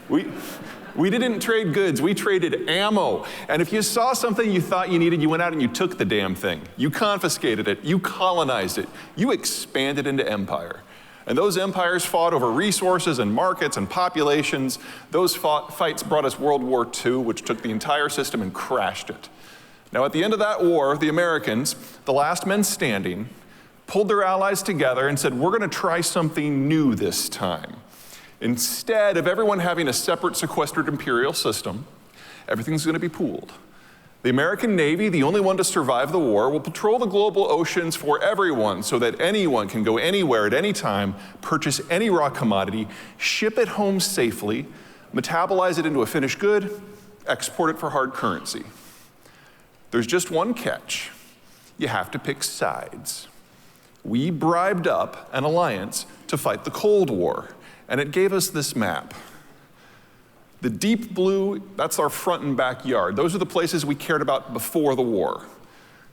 We didn't trade goods, we traded ammo. And if you saw something you thought you needed, you went out and you took the damn thing. You confiscated it, you colonized it, you expanded into empire. And those empires fought over resources and markets and populations. Those fights brought us World War II, which took the entire system and crashed it. Now at the end of that war, the Americans, the last men standing, pulled their allies together and said, we're gonna try something new this time. Instead of everyone having a separate sequestered imperial system, everything's gonna be pooled. The American Navy, the only one to survive the war, will patrol the global oceans for everyone so that anyone can go anywhere at any time, purchase any raw commodity, ship it home safely, metabolize it into a finished good, export it for hard currency. There's just one catch. You have to pick sides. We bribed up an alliance to fight the Cold War. And it gave us this map. The deep blue, that's our front and backyard. Those are the places we cared about before the war.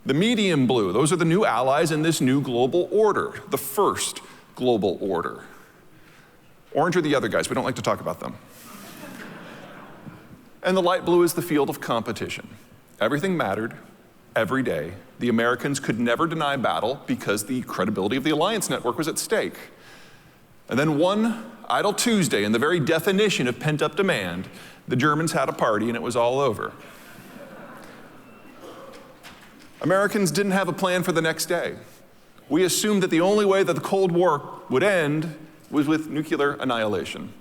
The medium blue, those are the new allies in this new global order, the first global order. Orange are the other guys, we don't like to talk about them. And the light blue is the field of competition. Everything mattered, every day. The Americans could never deny battle because the credibility of the alliance network was at stake. And then one idle Tuesday, in the very definition of pent-up demand, the Germans had a party and it was all over. Americans didn't have a plan for the next day. We assumed that the only way that the Cold War would end was with nuclear annihilation.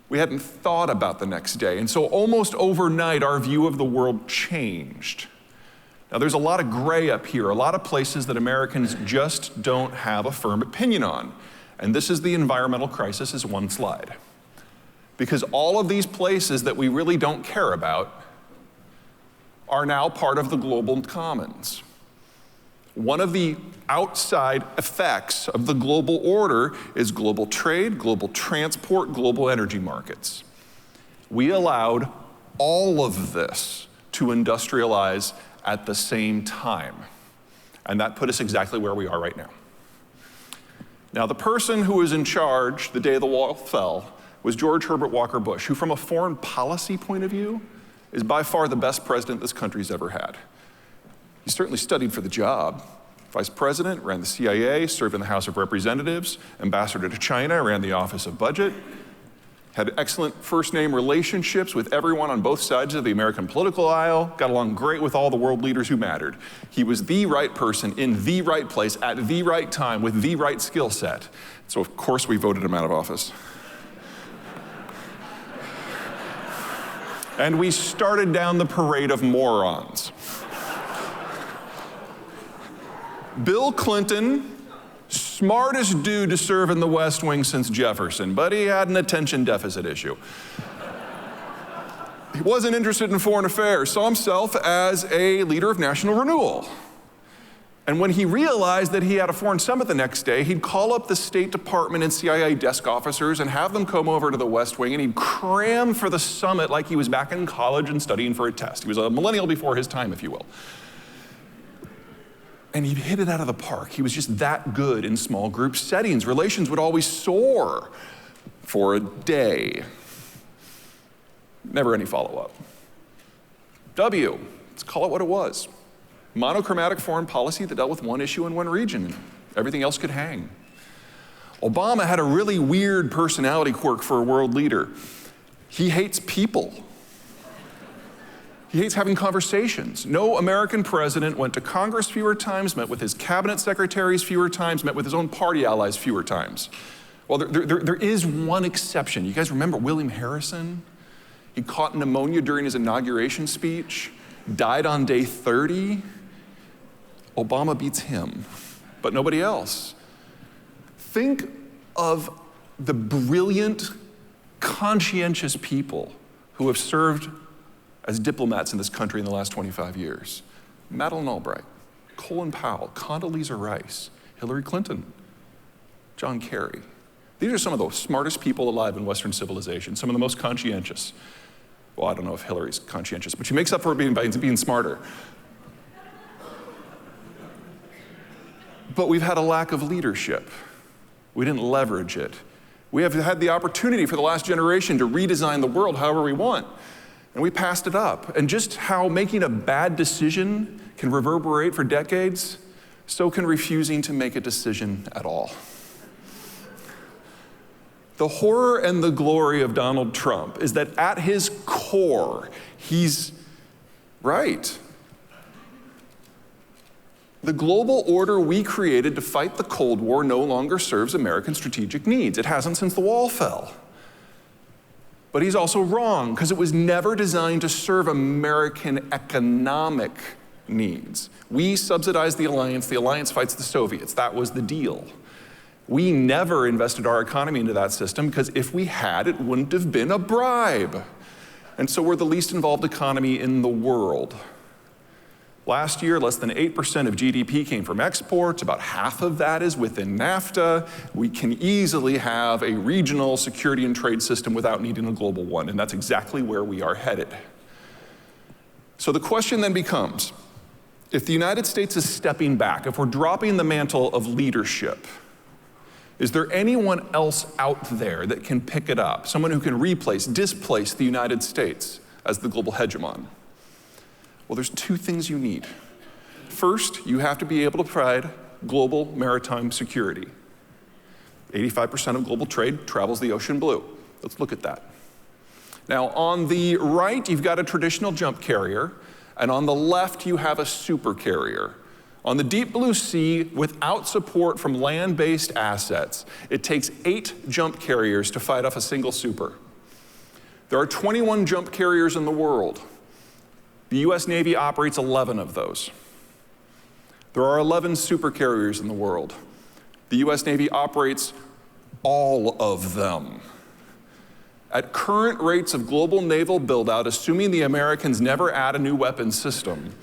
We hadn't thought about the next day, and so almost overnight our view of the world changed. Now there's a lot of gray up here, a lot of places that Americans just don't have a firm opinion on. And this is the environmental crisis as one slide. Because all of these places that we really don't care about are now part of the global commons. One of the outside effects of the global order is global trade, global transport, global energy markets. We allowed all of this to industrialize at the same time. And that put us exactly where we are right now. Now, the person who was in charge the day the wall fell was George Herbert Walker Bush, who from a foreign policy point of view is by far the best president this country's ever had. He certainly studied for the job. Vice president, ran the CIA, served in the House of Representatives, ambassador to China, ran the Office of Budget, had excellent first-name relationships with everyone on both sides of the American political aisle, got along great with all the world leaders who mattered. He was the right person in the right place at the right time with the right skill set. So of course we voted him out of office. And we started down the parade of morons. Bill Clinton, smartest dude to serve in the West Wing since Jefferson, but he had an attention deficit issue. He wasn't interested in foreign affairs, saw himself as a leader of national renewal. And when he realized that he had a foreign summit the next day, he'd call up the State Department and CIA desk officers and have them come over to the West Wing, and he'd cram for the summit like he was back in college and studying for a test. He was a millennial before his time, if you will. And he'd hit it out of the park. He was just that good in small group settings. Relations would always soar for a day. Never any follow-up. W, let's call it what it was. Monochromatic foreign policy that dealt with one issue in one region. Everything else could hang. Obama had a really weird personality quirk for a world leader. He hates people. He hates having conversations. No American president went to Congress fewer times, met with his cabinet secretaries fewer times, met with his own party allies fewer times. Well, there is one exception. You guys remember William Harrison? He caught pneumonia during his inauguration speech, died on day 30. Obama beats him, but nobody else. Think of the brilliant, conscientious people who have served as diplomats in this country in the last 25 years. Madeleine Albright, Colin Powell, Condoleezza Rice, Hillary Clinton, John Kerry. These are some of the smartest people alive in Western civilization, some of the most conscientious. Well, I don't know if Hillary's conscientious, but she makes up for it by being smarter. But we've had a lack of leadership. We didn't leverage it. We have had the opportunity for the last generation to redesign the world however we want, and we passed it up. And just how making a bad decision can reverberate for decades, so can refusing to make a decision at all. The horror and the glory of Donald Trump is that at his core, he's right. The global order we created to fight the Cold War no longer serves American strategic needs. It hasn't since the wall fell. But he's also wrong, because it was never designed to serve American economic needs. We subsidized the alliance fights the Soviets. That was the deal. We never invested our economy into that system, because if we had, it wouldn't have been a bribe. And so we're the least involved economy in the world. Last year, less than 8% of GDP came from exports. About half of that is within NAFTA. We can easily have a regional security and trade system without needing a global one, and that's exactly where we are headed. So the question then becomes, if the United States is stepping back, if we're dropping the mantle of leadership, is there anyone else out there that can pick it up? Someone who can displace the United States as the global hegemon? Well, there's two things you need. First, you have to be able to provide global maritime security. 85% of global trade travels the ocean blue. Let's look at that. Now, on the right, you've got a traditional jump carrier, and on the left, you have a super carrier. On the deep blue sea, without support from land-based assets, it takes 8 jump carriers to fight off a single super. There are 21 jump carriers in the world. The US Navy operates 11 of those. There are 11 super carriers in the world. The US Navy operates all of them. At current rates of global naval buildout, assuming the Americans never add a new weapons system,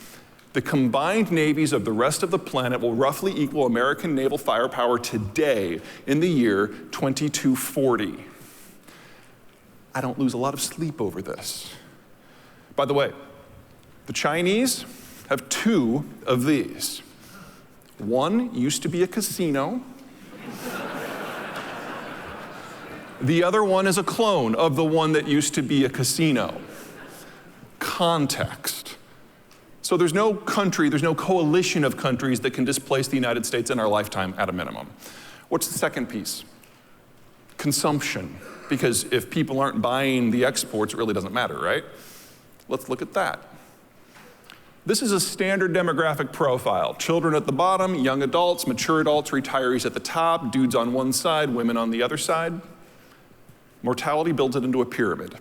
the combined navies of the rest of the planet will roughly equal American naval firepower today in the year 2240. I don't lose a lot of sleep over this. By the way, the Chinese have 2 of these. One used to be a casino. The other one is a clone of the one that used to be a casino. Context. So there's no country, there's no coalition of countries that can displace the United States in our lifetime at a minimum. What's the second piece? Consumption. Because if people aren't buying the exports, it really doesn't matter, right? Let's look at that. This is a standard demographic profile. Children at the bottom, young adults, mature adults, retirees at the top, dudes on one side, women on the other side. Mortality builds it into a pyramid.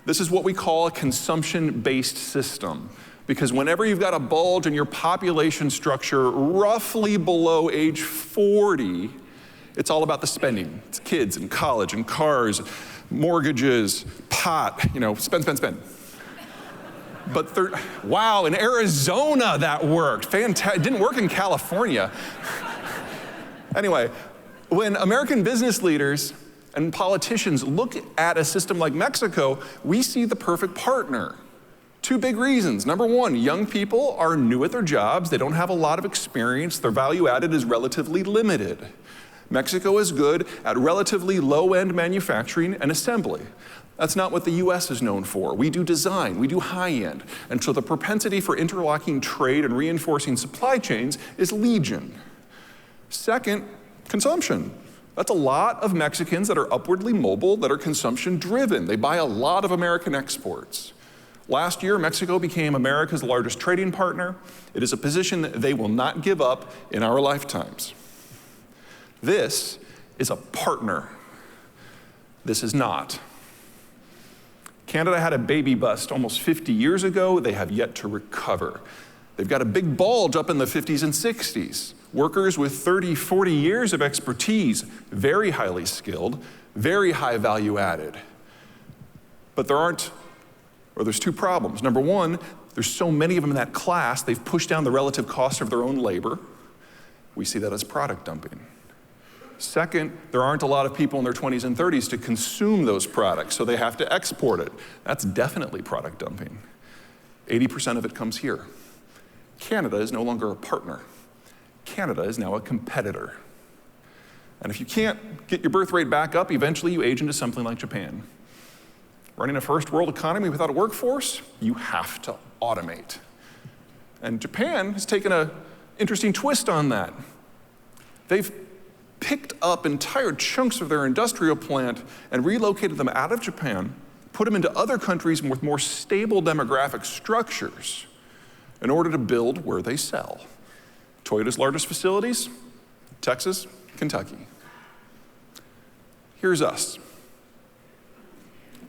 This is what we call a consumption-based system, because whenever you've got a bulge in your population structure roughly below age 40, it's all about the spending. It's kids and college and cars, mortgages, pot, spend. But wow, in Arizona that worked. Fantastic. It didn't work in California. Anyway, when American business leaders and politicians look at a system like Mexico, we see the perfect partner. 2 big reasons. Number 1, young people are new at their jobs. They don't have a lot of experience. Their value added is relatively limited. Mexico is good at relatively low-end manufacturing and assembly. That's not what the US is known for. We do design, we do high-end. And so the propensity for interlocking trade and reinforcing supply chains is legion. Second, consumption. That's a lot of Mexicans that are upwardly mobile, that are consumption-driven. They buy a lot of American exports. Last year, Mexico became America's largest trading partner. It is a position that they will not give up in our lifetimes. This is a partner. This is not. Canada had a baby bust almost 50 years ago. They have yet to recover. They've got a big bulge up in the 50s and 60s. Workers with 30, 40 years of expertise, very highly skilled, very high value added. But there's 2 problems. Number 1, there's so many of them in that class, they've pushed down the relative cost of their own labor. We see that as product dumping. Second, there aren't a lot of people in their 20s and 30s to consume those products, so they have to export it. That's definitely product dumping. 80% of it comes here. Canada is no longer a partner. Canada is now a competitor. And if you can't get your birth rate back up, eventually you age into something like Japan. Running a first world economy without a workforce, you have to automate. And Japan has taken an interesting twist on that. They've picked up entire chunks of their industrial plant and relocated them out of Japan, put them into other countries with more stable demographic structures in order to build where they sell. Toyota's largest facilities, Texas, Kentucky. Here's us.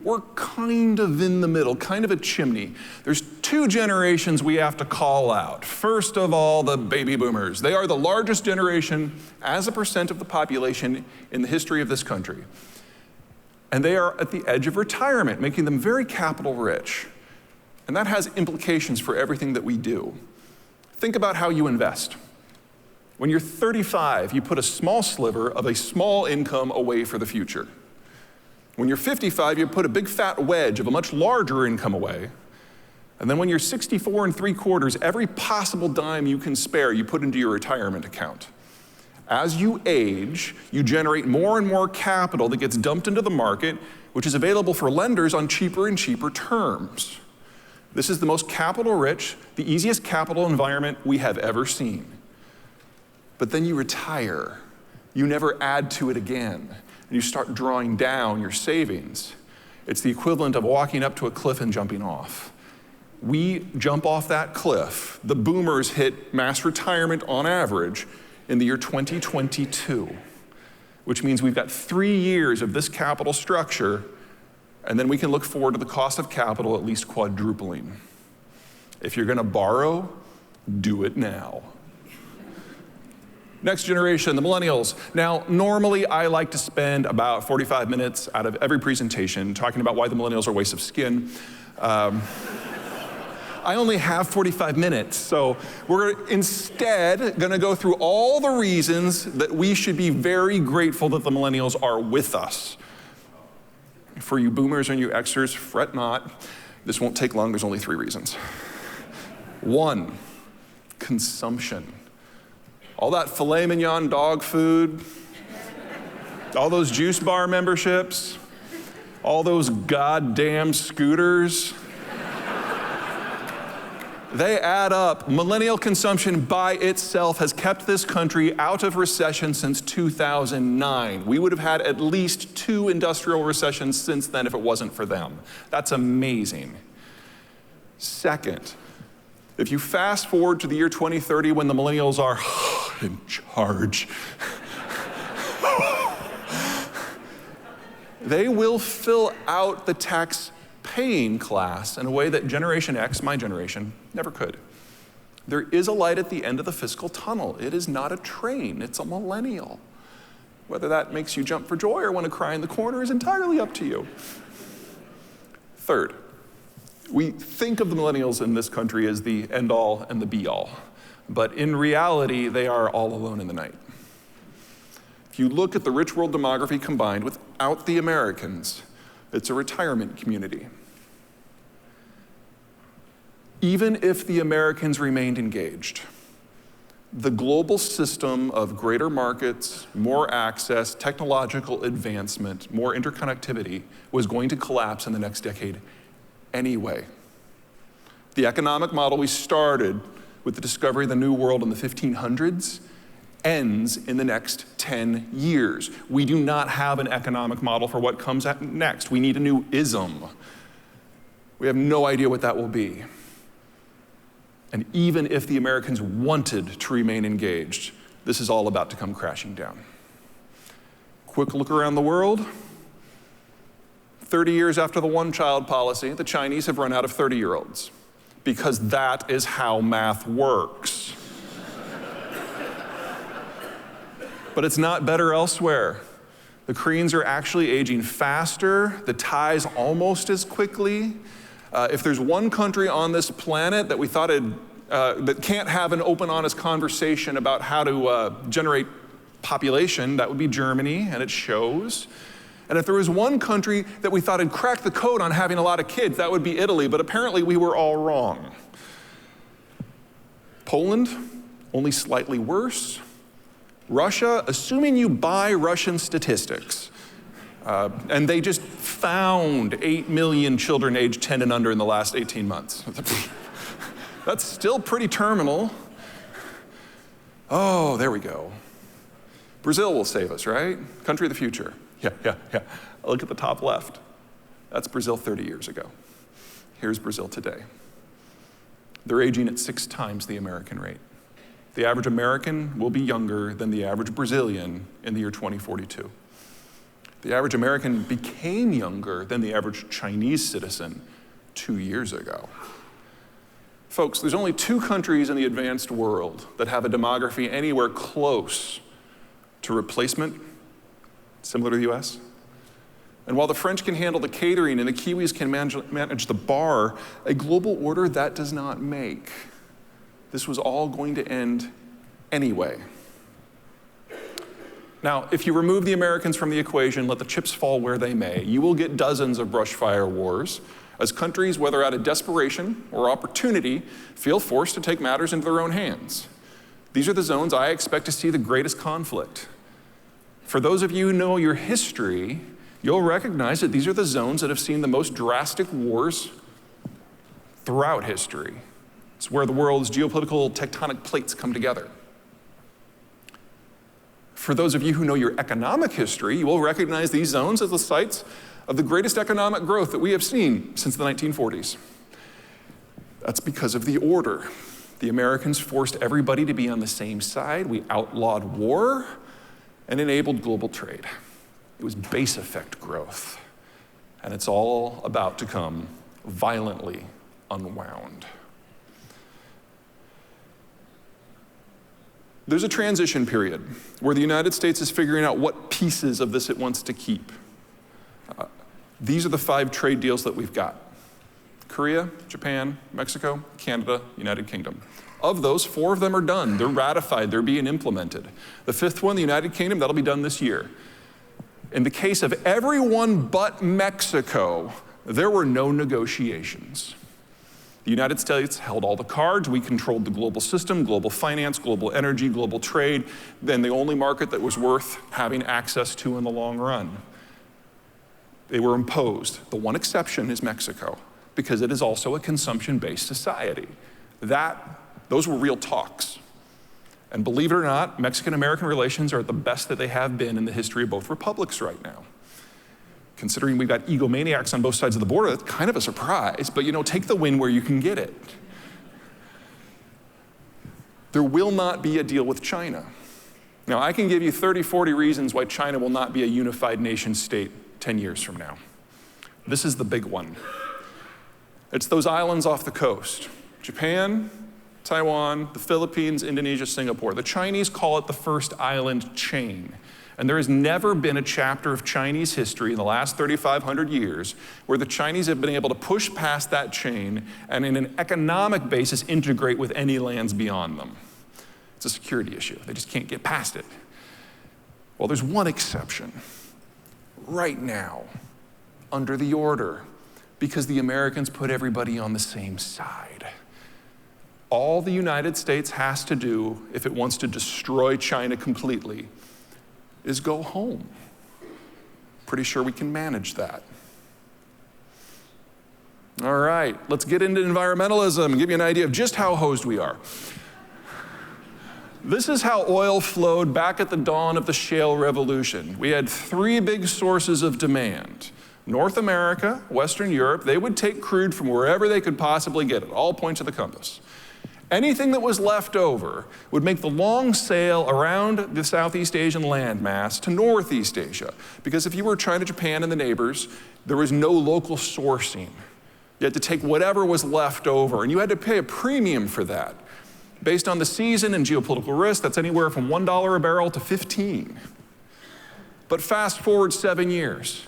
We're kind of in the middle, kind of a chimney. There's two generations we have to call out. First of all, the baby boomers. They are the largest generation as a percent of the population in the history of this country. And they are at the edge of retirement, making them very capital rich. And that has implications for everything that we do. Think about how you invest. When you're 35, you put a small sliver of a small income away for the future. When you're 55, you put a big fat wedge of a much larger income away. And then when you're 64 3/4, every possible dime you can spare, you put into your retirement account. As you age, you generate more and more capital that gets dumped into the market, which is available for lenders on cheaper and cheaper terms. This is the most capital rich, the easiest capital environment we have ever seen. But then you retire. You never add to it again. And you start drawing down your savings. It's the equivalent of walking up to a cliff and jumping off. We jump off that cliff. The boomers hit mass retirement on average in the year 2022, which means we've got 3 years of this capital structure, and then we can look forward to the cost of capital at least quadrupling. If you're gonna borrow, do it now. Next generation, the millennials. Now, normally I like to spend about 45 minutes out of every presentation talking about why the millennials are a waste of skin. I only have 45 minutes, so we're instead gonna go through all the reasons that we should be very grateful that the millennials are with us. For you boomers and you Xers, fret not. This won't take long, there's only 3 reasons. 1, consumption. All that filet mignon dog food, all those juice bar memberships, all those goddamn scooters, they add up. Millennial consumption by itself has kept this country out of recession since 2009. We would have had at least 2 industrial recessions since then if it wasn't for them. That's amazing. Second, if you fast forward to the year 2030 when the millennials are in charge, they will fill out the tax-paying class in a way that Generation X, my generation, never could. There is a light at the end of the fiscal tunnel. It is not a train, it's a millennial. Whether that makes you jump for joy or want to cry in the corner is entirely up to you. Third, we think of the millennials in this country as the end-all and the be-all, but in reality, they are all alone in the night. If you look at the rich world demography combined without the Americans, it's a retirement community. Even if the Americans remained engaged, the global system of greater markets, more access, technological advancement, more interconnectivity was going to collapse in the next decade anyway. The economic model we started with the discovery of the New World in the 1500s ends in the next 10 years. We do not have an economic model for what comes next. We need a new ism. We have no idea what that will be. And even if the Americans wanted to remain engaged, this is all about to come crashing down. Quick look around the world. 30 years after the one-child policy, the Chinese have run out of 30-year-olds because that is how math works. But it's not better elsewhere. The Koreans are actually aging faster, the Thais almost as quickly. If there's one country on this planet that we thought that can't have an open, honest conversation about how to generate population, that would be Germany, and it shows. And if there was one country that we thought had cracked the code on having a lot of kids, that would be Italy, but apparently we were all wrong. Poland, only slightly worse. Russia, assuming you buy Russian statistics, and they just found 8 million children aged 10 and under in the last 18 months. That's still pretty terminal. Oh, there we go. Brazil will save us, right? Country of the future. Yeah. Look at the top left. That's Brazil 30 years ago. Here's Brazil today. They're aging at 6 times the American rate. The average American will be younger than the average Brazilian in the year 2042. The average American became younger than the average Chinese citizen 2 years ago. Folks, there's only 2 countries in the advanced world that have a demography anywhere close to replacement, similar to the US. And while the French can handle the catering and the Kiwis can manage the bar, a global order that does not make. This was all going to end anyway. Now, if you remove the Americans from the equation, let the chips fall where they may, you will get dozens of brush fire wars as countries, whether out of desperation or opportunity, feel forced to take matters into their own hands. These are the zones I expect to see the greatest conflict. For those of you who know your history, you'll recognize that these are the zones that have seen the most drastic wars throughout history. It's where the world's geopolitical tectonic plates come together. For those of you who know your economic history, you will recognize these zones as the sites of the greatest economic growth that we have seen since the 1940s. That's because of the order. The Americans forced everybody to be on the same side. We outlawed war and enabled global trade. It was base effect growth. And it's all about to come violently unwound. There's a transition period where the United States is figuring out what pieces of this it wants to keep. These are the 5 trade deals that we've got. Korea, Japan, Mexico, Canada, United Kingdom. Of those, 4 of them are done. They're ratified, they're being implemented. The 5th one, the United Kingdom, that'll be done this year. In the case of everyone but Mexico, there were no negotiations. The United States held all the cards. We controlled the global system, global finance, global energy, global trade, then the only market that was worth having access to in the long run. They were imposed. The one exception is Mexico, because it is also a consumption-based society. Those were real talks. And believe it or not, Mexican-American relations are at the best that they have been in the history of both republics right now. Considering we've got egomaniacs on both sides of the border, that's kind of a surprise, but take the win where you can get it. There will not be a deal with China. Now, I can give you 30, 40 reasons why China will not be a unified nation state 10 years from now. This is the big one. It's those islands off the coast. Japan, Taiwan, the Philippines, Indonesia, Singapore. The Chinese call it the first island chain. And there has never been a chapter of Chinese history in the last 3,500 years where the Chinese have been able to push past that chain and in an economic basis integrate with any lands beyond them. It's a security issue. They just can't get past it. Well, there's one exception. Right now, under the order, because the Americans put everybody on the same side. All the United States has to do, if it wants to destroy China completely, is go home. Pretty sure we can manage that. All right, let's get into environmentalism and give you an idea of just how hosed we are. This is how oil flowed back at the dawn of the shale revolution. We had 3 big sources of demand. North America, Western Europe, they would take crude from wherever they could possibly get it, all points of the compass. Anything that was left over would make the long sail around the Southeast Asian landmass to Northeast Asia. Because if you were China, Japan, and the neighbors, there was no local sourcing. You had to take whatever was left over, and you had to pay a premium for that. Based on the season and geopolitical risk, that's anywhere from $1 a barrel to 15. But fast forward 7 years.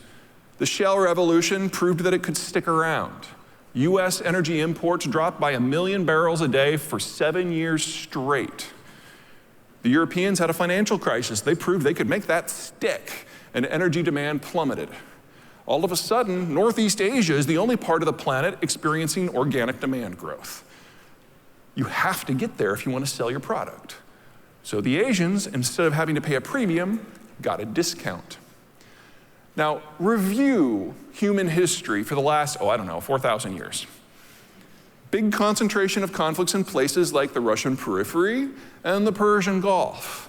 The shale revolution proved that it could stick around. US energy imports dropped by 1 million barrels a day for 7 years straight. The Europeans had a financial crisis. They proved they could make that stick, and energy demand plummeted. All of a sudden, Northeast Asia is the only part of the planet experiencing organic demand growth. You have to get there if you want to sell your product. So the Asians, instead of having to pay a premium, got a discount. Now, review human history for the last, 4,000 years. Big concentration of conflicts in places like the Russian periphery and the Persian Gulf.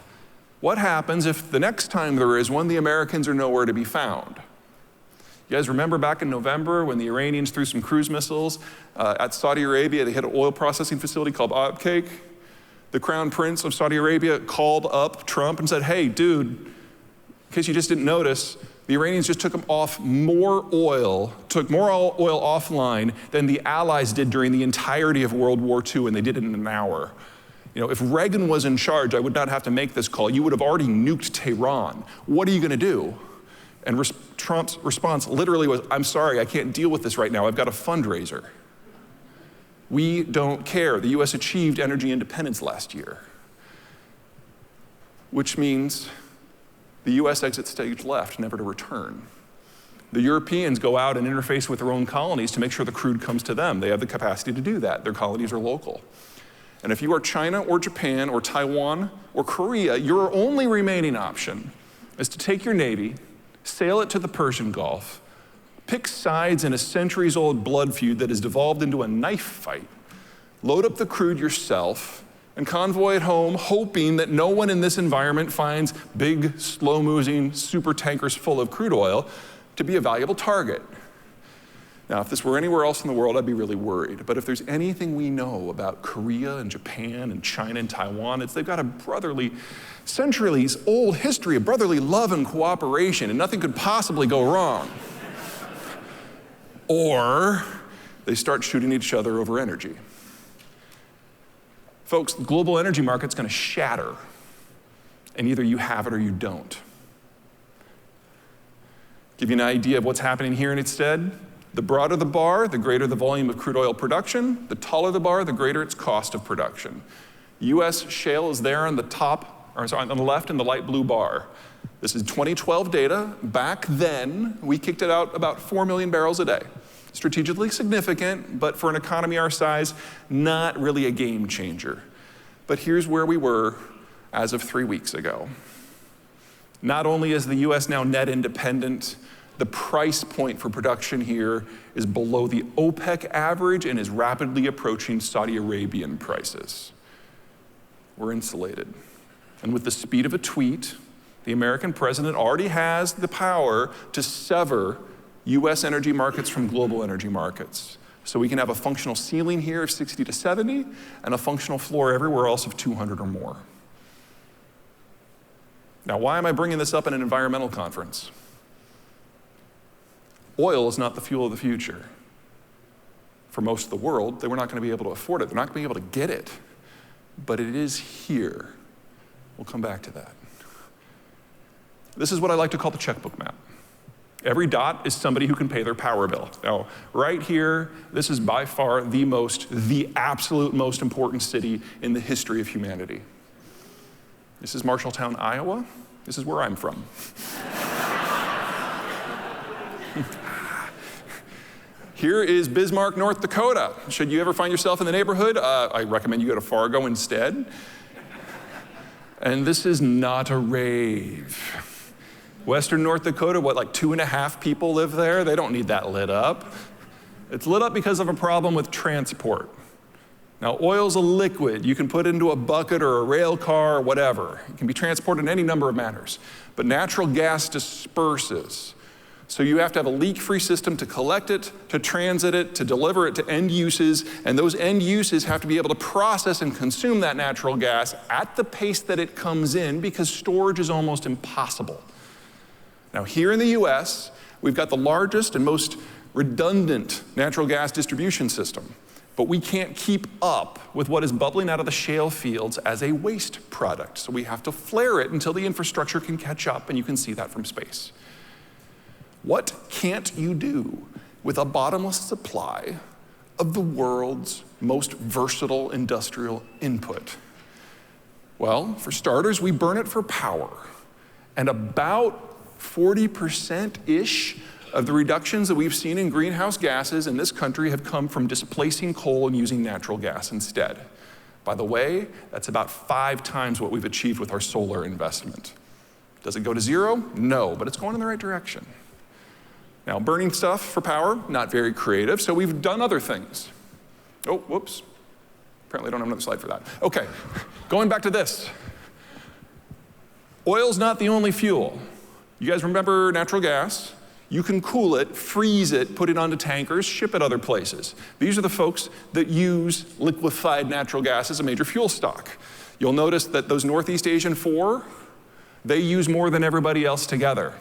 What happens if the next time there is one, the Americans are nowhere to be found? You guys remember back in November when the Iranians threw some cruise missiles at Saudi Arabia? They hit an oil processing facility called Abqaiq. The Crown Prince of Saudi Arabia called up Trump and said, hey, dude, in case you just didn't notice, the Iranians just took more oil offline than the Allies did during the entirety of World War II, and they did it in an hour. If Reagan was in charge, I would not have to make this call. You would have already nuked Tehran. What are you going to do? And Trump's response literally was, I'm sorry, I can't deal with this right now. I've got a fundraiser. We don't care. The US achieved energy independence last year, which means the US exits stage left, never to return. The Europeans go out and interface with their own colonies to make sure the crude comes to them. They have the capacity to do that. Their colonies are local. And if you are China or Japan or Taiwan or Korea, your only remaining option is to take your navy, sail it to the Persian Gulf, pick sides in a centuries-old blood feud that has devolved into a knife fight, load up the crude yourself, and convoy it home, hoping that no one in this environment finds big, slow-moving super tankers full of crude oil to be a valuable target. Now, if this were anywhere else in the world, I'd be really worried. But if there's anything we know about Korea and Japan and China and Taiwan, it's they've got a brotherly, centuries-old history of brotherly love and cooperation, and nothing could possibly go wrong. Or they start shooting each other over energy. Folks, the global energy market's going to shatter, and either you have it or you don't. Give you an idea of what's happening here instead. The broader the bar, the greater the volume of crude oil production. The taller the bar, the greater its cost of production. US shale is there on the on the left in the light blue bar. This is 2012 data. Back then, we kicked it out about 4 million barrels a day. Strategically significant, but for an economy our size, not really a game changer. But here's where we were as of 3 weeks ago. Not only is the US now net independent, the price point for production here is below the OPEC average and is rapidly approaching Saudi Arabian prices. We're insulated. And with the speed of a tweet, the American president already has the power to sever US energy markets from global energy markets. So we can have a functional ceiling here of 60 to 70 and a functional floor everywhere else of 200 or more. Now, why am I bringing this up in an environmental conference? Oil is not the fuel of the future. For most of the world, they were not going to be able to afford it. They're not going to be able to get it. But it is here. We'll come back to that. This is what I like to call the checkbook map. Every dot is somebody who can pay their power bill. Now, right here, this is by far the absolute most important city in the history of humanity. This is Marshalltown, Iowa. This is where I'm from. Here is Bismarck, North Dakota. Should you ever find yourself in the neighborhood, I recommend you go to Fargo instead. And this is not a rave. Western North Dakota, like 2.5 people live there? They don't need that lit up. It's lit up because of a problem with transport. Now, oil's a liquid. You can put it into a bucket or a rail car or whatever. It can be transported in any number of manners. But natural gas disperses. So you have to have a leak-free system to collect it, to transit it, to deliver it to end uses, and those end uses have to be able to process and consume that natural gas at the pace that it comes in because storage is almost impossible. Now, here in the US, we've got the largest and most redundant natural gas distribution system, but we can't keep up with what is bubbling out of the shale fields as a waste product. So we have to flare it until the infrastructure can catch up, and you can see that from space. What can't you do with a bottomless supply of the world's most versatile industrial input? Well, for starters, we burn it for power, and about 40%-ish of the reductions that we've seen in greenhouse gases in this country have come from displacing coal and using natural gas instead. By the way, that's about 5 times what we've achieved with our solar investment. Does it go to 0? No, but it's going in the right direction. Now, burning stuff for power, not very creative, so we've done other things. Oh, whoops. Apparently I don't have another slide for that. Okay, going back to this. Oil's not the only fuel. You guys remember natural gas? You can cool it, freeze it, put it onto tankers, ship it other places. These are the folks that use liquefied natural gas as a major fuel stock. You'll notice that those Northeast Asian 4, they use more than everybody else together.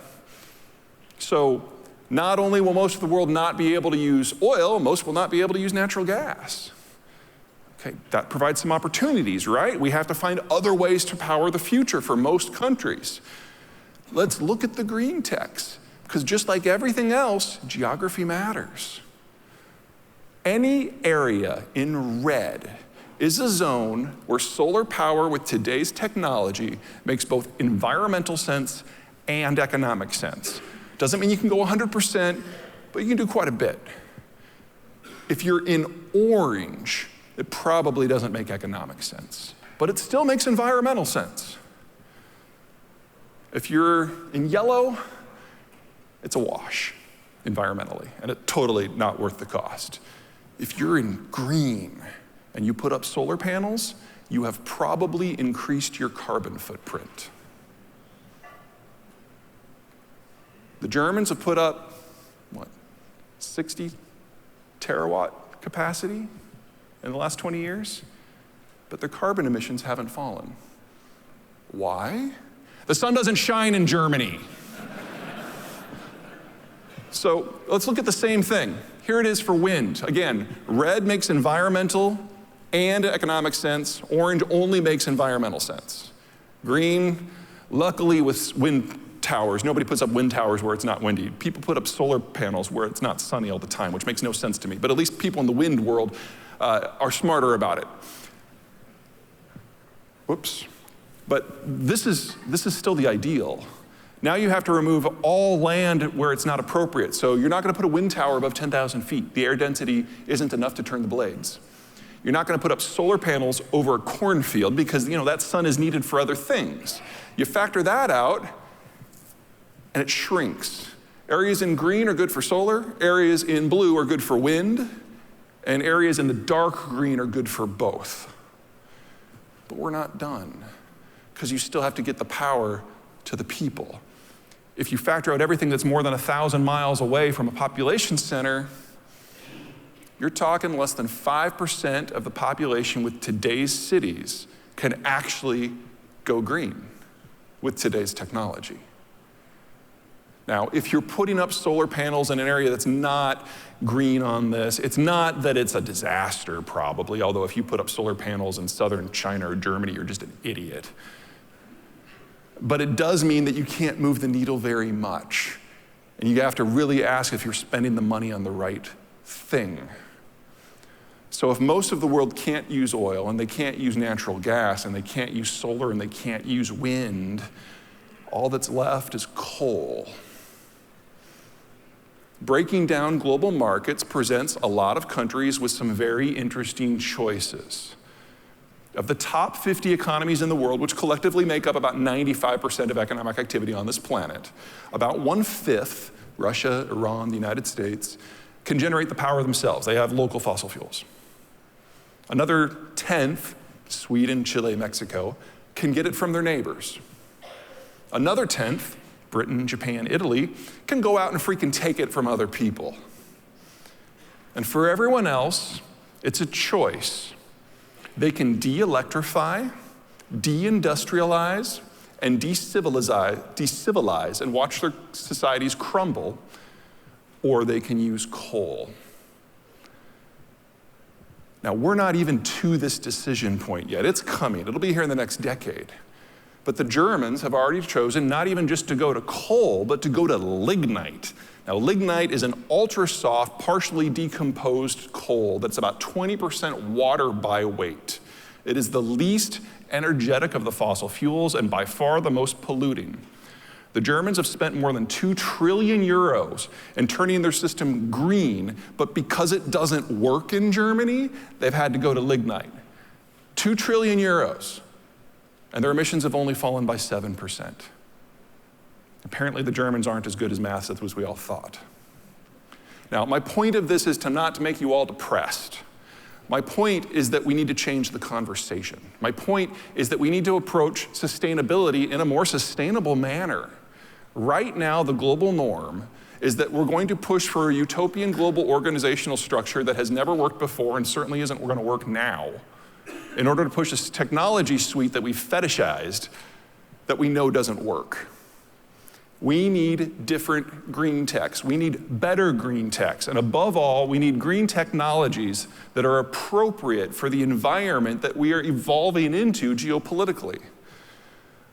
So not only will most of the world not be able to use oil, most will not be able to use natural gas. Okay, that provides some opportunities, right? We have to find other ways to power the future for most countries. Let's look at the green techs, because just like everything else, geography matters. Any area in red is a zone where solar power with today's technology makes both environmental sense and economic sense. Doesn't mean you can go 100%, but you can do quite a bit. If you're in orange, it probably doesn't make economic sense, but it still makes environmental sense. If you're in yellow, it's a wash environmentally, and it's totally not worth the cost. If you're in green and you put up solar panels, you have probably increased your carbon footprint. The Germans have put up, 60 terawatt capacity in the last 20 years, but their carbon emissions haven't fallen. Why? The sun doesn't shine in Germany. So let's look at the same thing. Here it is for wind. Again, red makes environmental and economic sense. Orange only makes environmental sense. Green, luckily with wind towers, nobody puts up wind towers where it's not windy. People put up solar panels where it's not sunny all the time, which makes no sense to me. But at least people in the wind world are smarter about it. Whoops. But this is still the ideal. Now you have to remove all land where it's not appropriate. So you're not going to put a wind tower above 10,000 feet. The air density isn't enough to turn the blades. You're not going to put up solar panels over a cornfield because that sun is needed for other things. You factor that out, and it shrinks. Areas in green are good for solar, areas in blue are good for wind, and areas in the dark green are good for both. But we're not done, because you still have to get the power to the people. If you factor out everything that's more than 1,000 miles away from a population center, you're talking less than 5% of the population with today's cities can actually go green with today's technology. Now, if you're putting up solar panels in an area that's not green on this, it's not that it's a disaster probably, although if you put up solar panels in southern China or Germany, you're just an idiot. But it does mean that you can't move the needle very much. And you have to really ask if you're spending the money on the right thing. So if most of the world can't use oil, and they can't use natural gas, and they can't use solar, and they can't use wind, all that's left is coal. Breaking down global markets presents a lot of countries with some very interesting choices. Of the top 50 economies in the world, which collectively make up about 95% of economic activity on this planet, about 1/5, Russia, Iran, the United States, can generate the power themselves. They have local fossil fuels. Another 1/10, Sweden, Chile, Mexico, can get it from their neighbors. Another 1/10, Britain, Japan, Italy, can go out and freaking take it from other people. And for everyone else, it's a choice. They can de-electrify, de-industrialize, and decivilize and watch their societies crumble, or they can use coal. Now, we're not even to this decision point yet. It's coming. It'll be here in the next decade. But the Germans have already chosen not even just to go to coal, but to go to lignite. Now, lignite is an ultra-soft, partially decomposed coal that's about 20% water by weight. It is the least energetic of the fossil fuels and by far the most polluting. The Germans have spent more than 2 trillion euros in turning their system green, but because it doesn't work in Germany, they've had to go to lignite. 2 trillion euros, and their emissions have only fallen by 7%. Apparently the Germans aren't as good as math as we all thought. Now, my point of this is not to make you all depressed. My point is that we need to change the conversation. My point is that we need to approach sustainability in a more sustainable manner. Right now, the global norm is that we're going to push for a utopian global organizational structure that has never worked before and certainly isn't going to work now, in order to push this technology suite that we've fetishized that we know doesn't work. We need different green techs. We need better green techs. And above all, we need green technologies that are appropriate for the environment that we are evolving into geopolitically.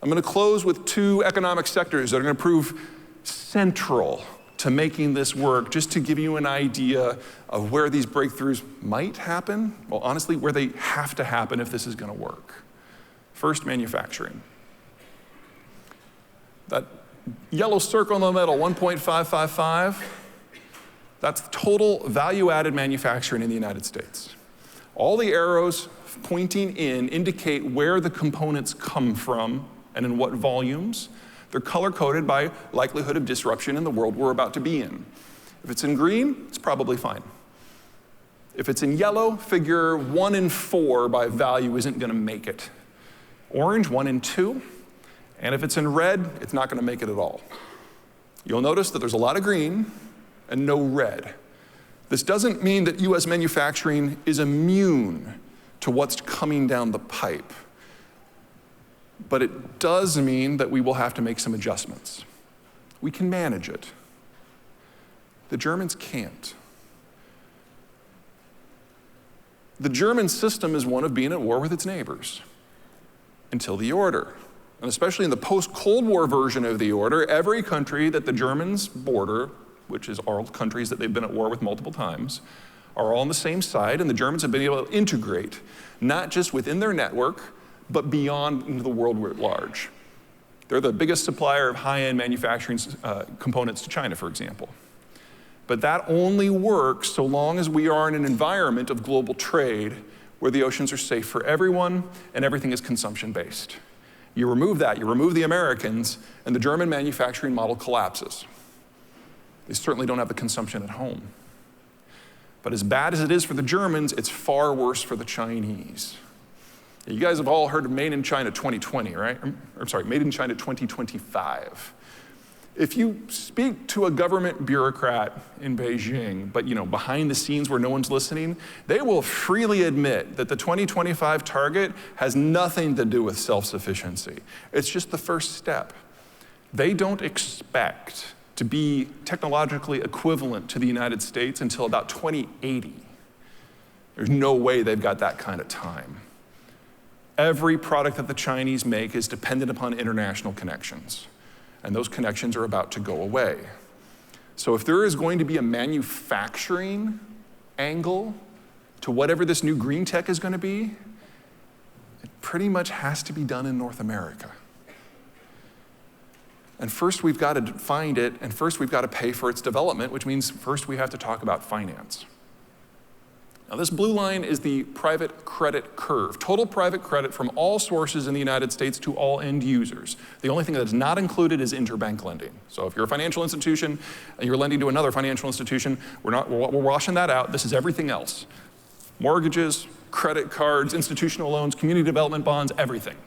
I'm going to close with 2 economic sectors that are going to prove central to making this work, just to give you an idea of where these breakthroughs might happen. Well, honestly, where they have to happen if this is going to work. First, manufacturing. That yellow circle in the middle, 1.555, that's total value-added manufacturing in the United States. All the arrows pointing in indicate where the components come from and in what volumes. They're color-coded by likelihood of disruption in the world we're about to be in. If it's in green, it's probably fine. If it's in yellow, figure 1 in 4 by value isn't going to make it. Orange, 1 in 2. And if it's in red, it's not going to make it at all. You'll notice that there's a lot of green and no red. This doesn't mean that US manufacturing is immune to what's coming down the pipe. But it does mean that we will have to make some adjustments. We can manage it. The Germans can't. The German system is one of being at war with its neighbors until the order. And especially in the post-Cold War version of the order, every country that the Germans border, which is all countries that they've been at war with multiple times, are all on the same side, and the Germans have been able to integrate, not just within their network, but beyond into the world at large. They're the biggest supplier of high-end manufacturing components to China, for example. But that only works so long as we are in an environment of global trade where the oceans are safe for everyone and everything is consumption-based. You remove that, you remove the Americans, and the German manufacturing model collapses. They certainly don't have the consumption at home. But as bad as it is for the Germans, it's far worse for the Chinese. You guys have all heard of Made in China 2020, right? Or sorry, Made in China 2025. If you speak to a government bureaucrat in Beijing, but behind the scenes where no one's listening, they will freely admit that the 2025 target has nothing to do with self-sufficiency. It's just the first step. They don't expect to be technologically equivalent to the United States until about 2080. There's no way they've got that kind of time. Every product that the Chinese make is dependent upon international connections. And those connections are about to go away. So if there is going to be a manufacturing angle to whatever this new green tech is going to be, it pretty much has to be done in North America. And first we've got to find it, and first we've got to pay for its development, which means first we have to talk about finance. Now this blue line is the private credit curve, total private credit from all sources in the United States to all end users. The only thing that is not included is interbank lending. So if you're a financial institution and you're lending to another financial institution, we're washing that out. This is everything else. Mortgages, credit cards, institutional loans, community development bonds, everything.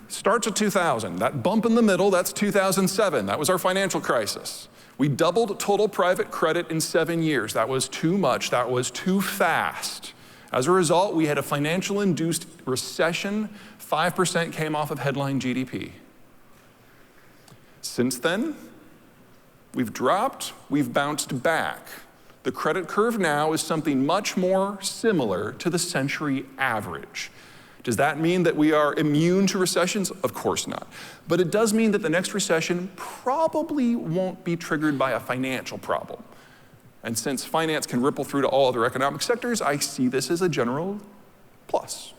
Starts at 2000. That bump in the middle, that's 2007. That was our financial crisis. We doubled total private credit in 7 years. That was too much. That was too fast. As a result, we had a financial-induced recession. 5% came off of headline GDP. Since then, we've dropped, we've bounced back. The credit curve now is something much more similar to the century average. Does that mean that we are immune to recessions? Of course not. But it does mean that the next recession probably won't be triggered by a financial problem. And since finance can ripple through to all other economic sectors, I see this as a general plus.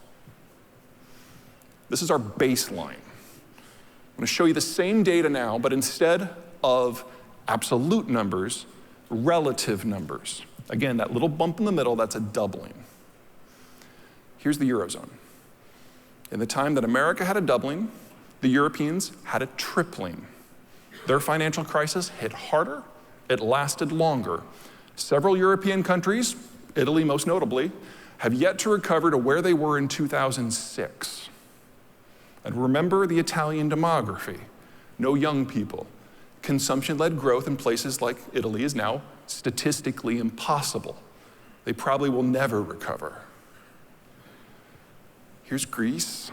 This is our baseline. I'm going to show you the same data now, but instead of absolute numbers, relative numbers. Again, that little bump in the middle, that's a doubling. Here's the Eurozone. In the time that America had a doubling, the Europeans had a tripling. Their financial crisis hit harder, it lasted longer. Several European countries, Italy most notably, have yet to recover to where they were in 2006. And remember the Italian demography. No young people. Consumption-led growth in places like Italy is now statistically impossible. They probably will never recover. Here's Greece.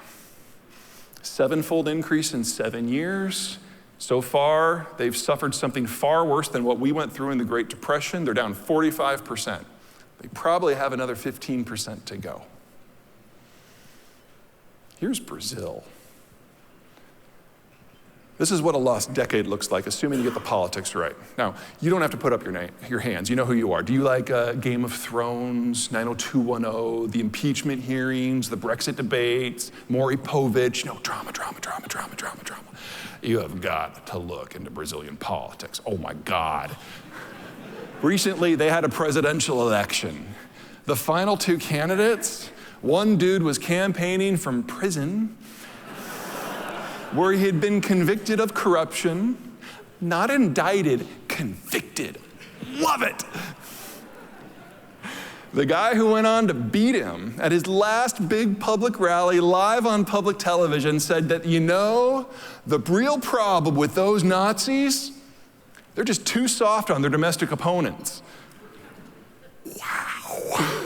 7-fold increase in 7 years. So far, they've suffered something far worse than what we went through in the Great Depression. They're down 45%. They probably have another 15% to go. Here's Brazil. This is what a lost decade looks like, assuming you get the politics right. Now, you don't have to put up your hands. You know who you are. Do you like Game of Thrones, 90210, the impeachment hearings, the Brexit debates, Maury Povich? No, drama. You have got to look into Brazilian politics. Oh my God. Recently, they had a presidential election. The final 2 candidates, one dude was campaigning from prison, where he had been convicted of corruption, not indicted, convicted. Love it. The guy who went on to beat him at his last big public rally live on public television said that, you know, the real problem with those Nazis, they're just too soft on their domestic opponents. Wow.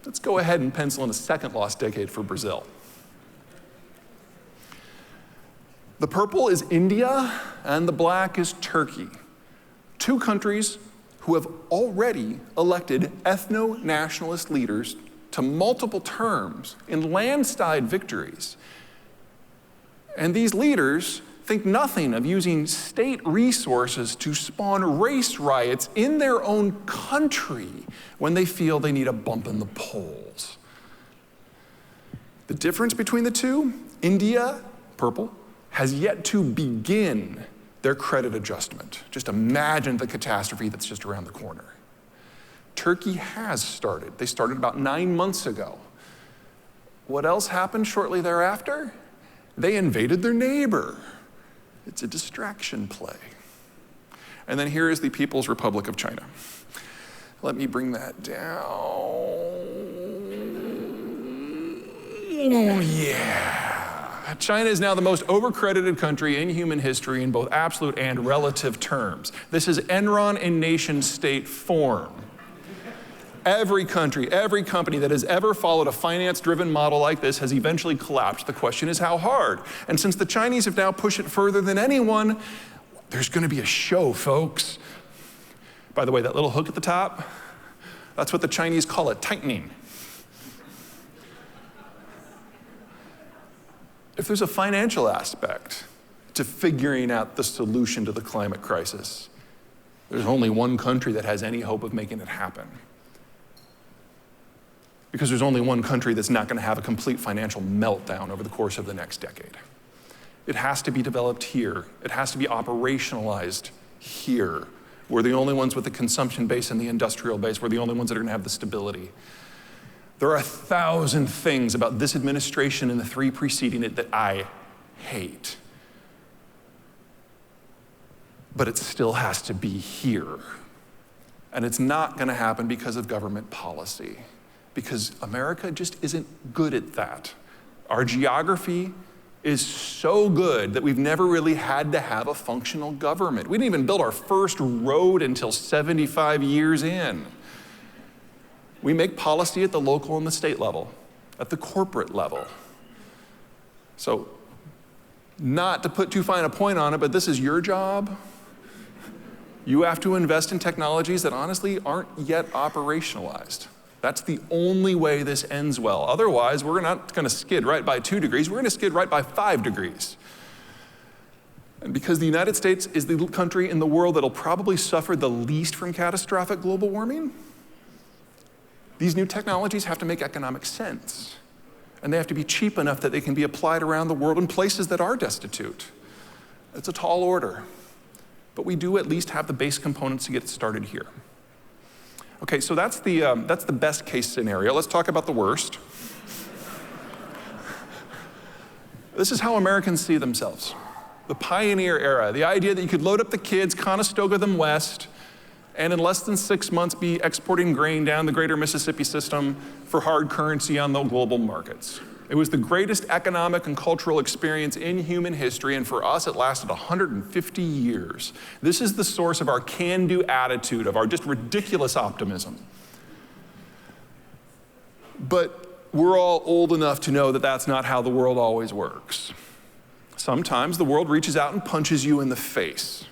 Let's go ahead and pencil in a second lost decade for Brazil. The purple is India, and the black is Turkey. 2 countries who have already elected ethno-nationalist leaders to multiple terms in landslide victories. And these leaders think nothing of using state resources to spawn race riots in their own country when they feel they need a bump in the polls. The difference between the two, India, purple, has yet to begin their credit adjustment. Just imagine the catastrophe that's just around the corner. Turkey has started. They started about 9 months ago. What else happened shortly thereafter? They invaded their neighbor. It's a distraction play. And then here is the People's Republic of China. Let me bring that down. Oh, yeah. China is now the most overcredited country in human history in both absolute and relative terms. This is Enron in nation state form. Every country, every company that has ever followed a finance-driven model like this has eventually collapsed. The question is how hard? And since the Chinese have now pushed it further than anyone, there's going to be a show, folks. By the way, that little hook at the top, that's what the Chinese call a tightening. If there's a financial aspect to figuring out the solution to the climate crisis, there's only one country that has any hope of making it happen. Because there's only one country that's not going to have a complete financial meltdown over the course of the next decade. It has to be developed here. It has to be operationalized here. We're the only ones with the consumption base and the industrial base. We're the only ones that are going to have the stability. There are 1,000 things about this administration and the 3 preceding it that I hate. But it still has to be here. And it's not going to happen because of government policy, because America just isn't good at that. Our geography is so good that we've never really had to have a functional government. We didn't even build our first road until 75 years in. We make policy at the local and the state level, at the corporate level. So, not to put too fine a point on it, but this is your job. You have to invest in technologies that honestly aren't yet operationalized. That's the only way this ends well. Otherwise, we're not going to skid right by 2 degrees, we're going to skid right by 5 degrees. And because the United States is the country in the world that'll probably suffer the least from catastrophic global warming, these new technologies have to make economic sense. And they have to be cheap enough that they can be applied around the world in places that are destitute. It's a tall order. But we do at least have the base components to get it started here. Okay, so that's the best case scenario. Let's talk about the worst. This is how Americans see themselves. The pioneer era, the idea that you could load up the kids, Conestoga them west, and in less than 6 months be exporting grain down the greater Mississippi system for hard currency on the global markets. It was the greatest economic and cultural experience in human history, and for us it lasted 150 years. This is the source of our can-do attitude, of our just ridiculous optimism. But we're all old enough to know that that's not how the world always works. Sometimes the world reaches out and punches you in the face.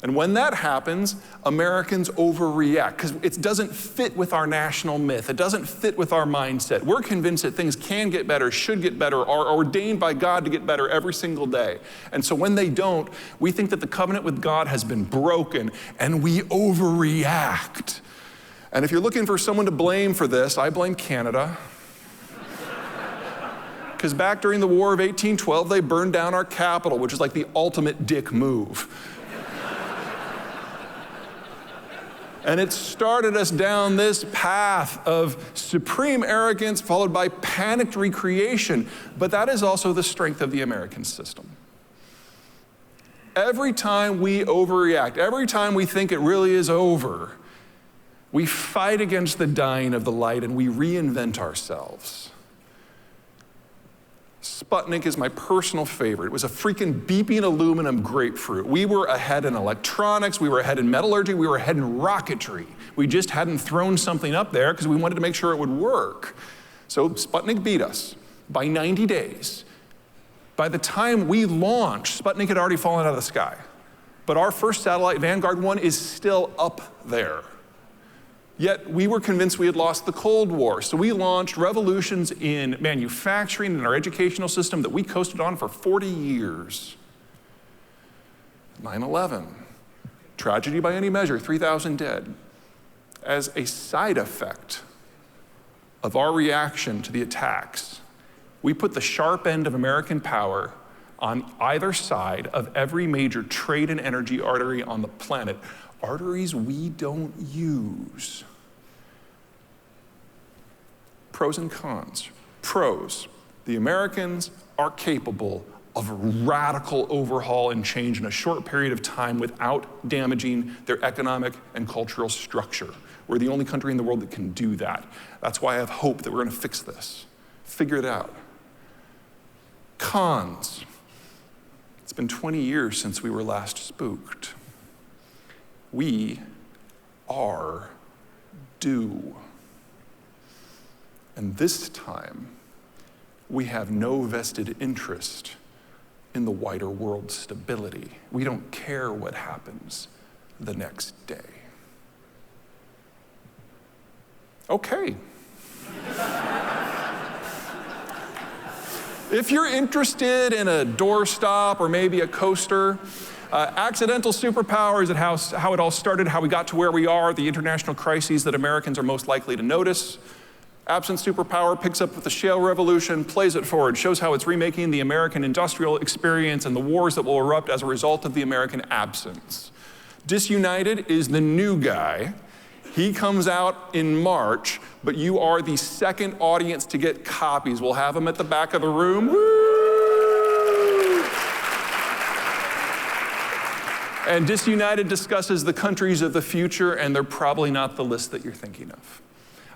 And when that happens, Americans overreact because it doesn't fit with our national myth. It doesn't fit with our mindset. We're convinced that things can get better, should get better, are ordained by God to get better every single day. And so when they don't, we think that the covenant with God has been broken and we overreact. And if you're looking for someone to blame for this, I blame Canada. Because back during the War of 1812, they burned down our capital, which is like the ultimate dick move. And it started us down this path of supreme arrogance followed by panicked recreation. But that is also the strength of the American system. Every time we overreact, every time we think it really is over, we fight against the dying of the light and we reinvent ourselves. SPUTNIK is my personal favorite. It was a freaking beeping aluminum grapefruit. We were ahead in electronics, we were ahead in metallurgy, we were ahead in rocketry. We just hadn't thrown something up there because we wanted to make sure it would work. So SPUTNIK beat us by 90 days. By the time we launched, SPUTNIK had already fallen out of the sky. But our first satellite, Vanguard 1, is still up there. Yet we were convinced we had lost the Cold War, so we launched revolutions in manufacturing and our educational system that we coasted on for 40 years. 9/11, tragedy by any measure, 3,000 dead. As a side effect of our reaction to the attacks, we put the sharp end of American power on either side of every major trade and energy artery on the planet. Arteries we don't use. Pros and cons. Pros, the Americans are capable of a radical overhaul and change in a short period of time without damaging their economic and cultural structure. We're the only country in the world that can do that. That's why I have hope that we're going to fix this, figure it out. Cons. It's been 20 years since we were last spooked. We are due. And this time, we have no vested interest in the wider world's stability. We don't care what happens the next day. Okay. If you're interested in a doorstop or maybe a coaster, accidental superpowers and how it all started, how we got to where we are, the international crises that Americans are most likely to notice. Absent superpower picks up with the shale revolution, plays it forward, shows how it's remaking the American industrial experience and the wars that will erupt as a result of the American absence. Disunited is the new guy. He comes out in March, but you are the second audience to get copies. We'll have them at the back of the room. Woo! And Disunited discusses the countries of the future, and they're probably not the list that you're thinking of.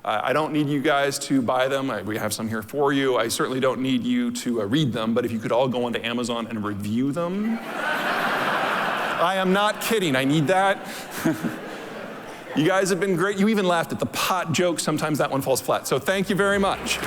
I don't need you guys to buy them. We have some here for you. I certainly don't need you to read them, but if you could all go onto Amazon and review them. I am not kidding, I need that. You guys have been great. You even laughed at the pot joke. Sometimes that one falls flat. So thank you very much.